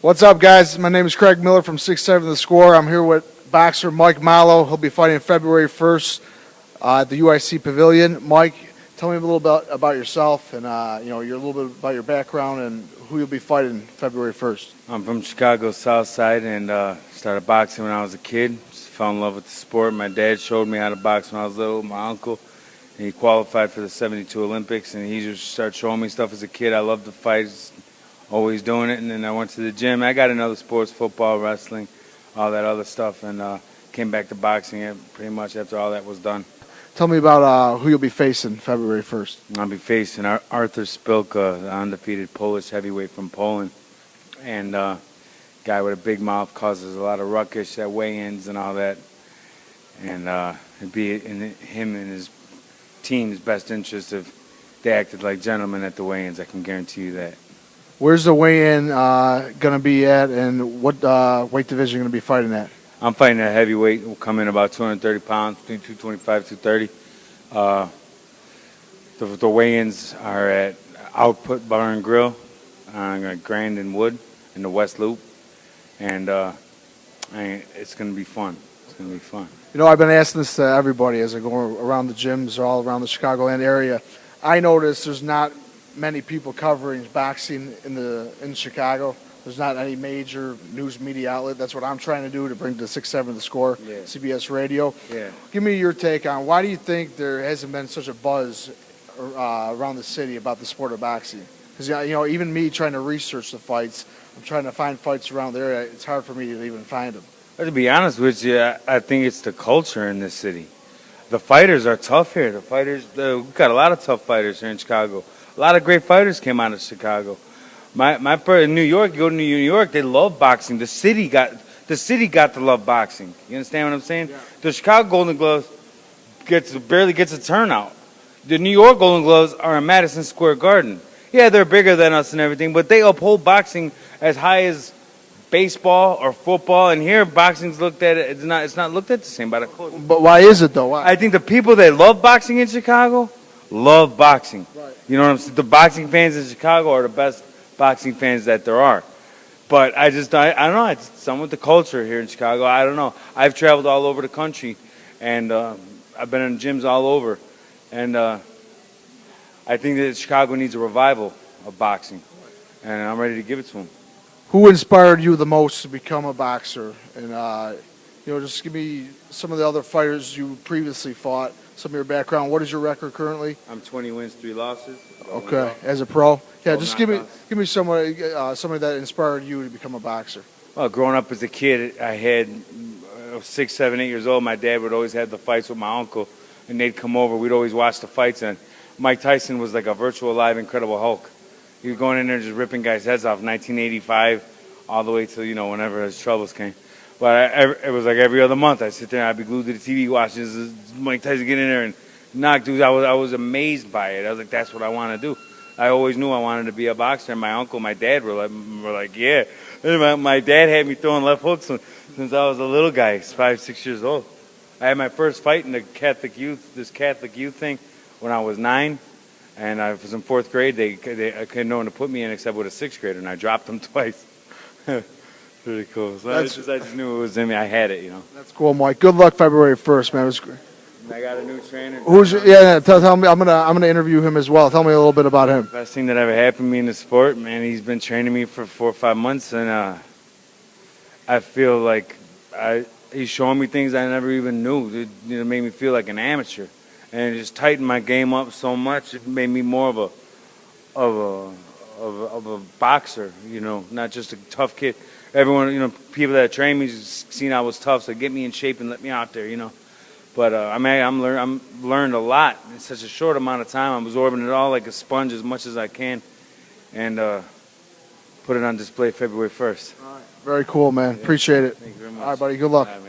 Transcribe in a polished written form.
What's up, guys? My name is Craig Miller from 6'7" The Score. I'm here with boxer Mike Mollo. He'll be fighting February 1st at the UIC Pavilion. Mike, tell me a little bit about yourself and you're a little bit about your background and who you'll be fighting February 1st. I'm from Chicago South Side and started boxing when I was a kid. Just fell in love with the sport. My dad showed me how to box when I was little. My uncle, and he qualified for the '72 Olympics, and he just started showing me stuff as a kid. I loved the fights. Always doing it, and then I went to the gym. I got into other sports, football, wrestling, all that other stuff, and came back to boxing pretty much after all that was done. Tell me about who you'll be facing February 1st. I'll be facing Arthur Spilka, the undefeated Polish heavyweight from Poland, and guy with a big mouth, causes a lot of ruckus at weigh-ins and all that, and it'd be in him and his team's best interest if they acted like gentlemen at the weigh-ins. I can guarantee you that. Where's the weigh-in going to be at, and what weight division are you going to be fighting at? I'm fighting at heavyweight. We'll come in about 230 pounds, between 225 230. The weigh-ins are at Output Bar and Grill on Grand and Wood in the West Loop, and it's going to be fun. It's going to be fun. You know, I've been asking this to everybody as I go around the gyms all around the Chicagoland area. I notice there's not many people covering boxing in Chicago. There's not any major news media outlet. That's what I'm trying to do to bring to 6'7" The Score, Yeah. CBS Radio. Yeah. Give me your take on why do you think there hasn't been such a buzz around the city about the sport of boxing? Because even me trying to research the fights, I'm trying to find fights around the area. It's hard for me to even find them. But to be honest with you, I think it's the culture in this city. The fighters are tough here. We've got a lot of tough fighters here in Chicago. A lot of great fighters came out of Chicago. In New York, you go to New York, they love boxing. The city got to love boxing. You understand what I'm saying? Yeah. The Chicago Golden Gloves barely gets a turnout. The New York Golden Gloves are in Madison Square Garden. Yeah, they're bigger than us and everything, but they uphold boxing as high as baseball or football. And here, boxing's looked at it's not looked at the same by the coach. But why is it though? Why? I think the people that love boxing in Chicago love boxing. Right. You know what I'm saying? The boxing fans in Chicago are the best boxing fans that there are. But I don't know. It's something with the culture here in Chicago. I don't know. I've traveled all over the country, and I've been in gyms all over. And I think that Chicago needs a revival of boxing, and I'm ready to give it to them. Who inspired you the most to become a boxer? And just give me some of the other fighters you previously fought, some of your background. What is your record currently? I'm 20 wins, 3 losses. Okay, as a pro. Yeah, just give me somebody that inspired you to become a boxer. Well, growing up as a kid, I had 6, 7, 8 years old. My dad would always have the fights with my uncle, and they'd come over. We'd always watch the fights, and Mike Tyson was like a virtual live Incredible Hulk. He was going in there just ripping guys' heads off, 1985, all the way till whenever his troubles came. But it was like every other month. I'd sit there and I'd be glued to the TV watching Mike Tyson get in there and knock dudes. I was amazed by it. I was like, that's what I want to do. I always knew I wanted to be a boxer. And my uncle, my dad were like, yeah. And my dad had me throwing left hooks since I was a little guy, 5, 6 years old. I had my first fight in the Catholic youth thing when I was 9. And I was in 4th grade. I couldn't know when to put me in except with a 6th grader, and I dropped him twice. Pretty cool. So I just knew it was in me. I had it, That's cool, Mike. Good luck February 1st, man. It was great. I got a new trainer. Tell me. I'm gonna interview him as well. Tell me a little bit about him. Best thing that ever happened to me in the sport, man. He's been training me for 4 or 5 months, and I feel like he's showing me things I never even knew. It made me feel like an amateur, and it just tightened my game up so much. It made me more of a boxer, not just a tough kid. Everyone, people that train me just seen I was tough, so get me in shape and let me out there, But I'm learned a lot in such a short amount of time. I'm absorbing it all like a sponge as much as I can, and put it on display February 1st. All right. Very cool, man. Appreciate it. Thank you very much. All right, buddy. Good luck.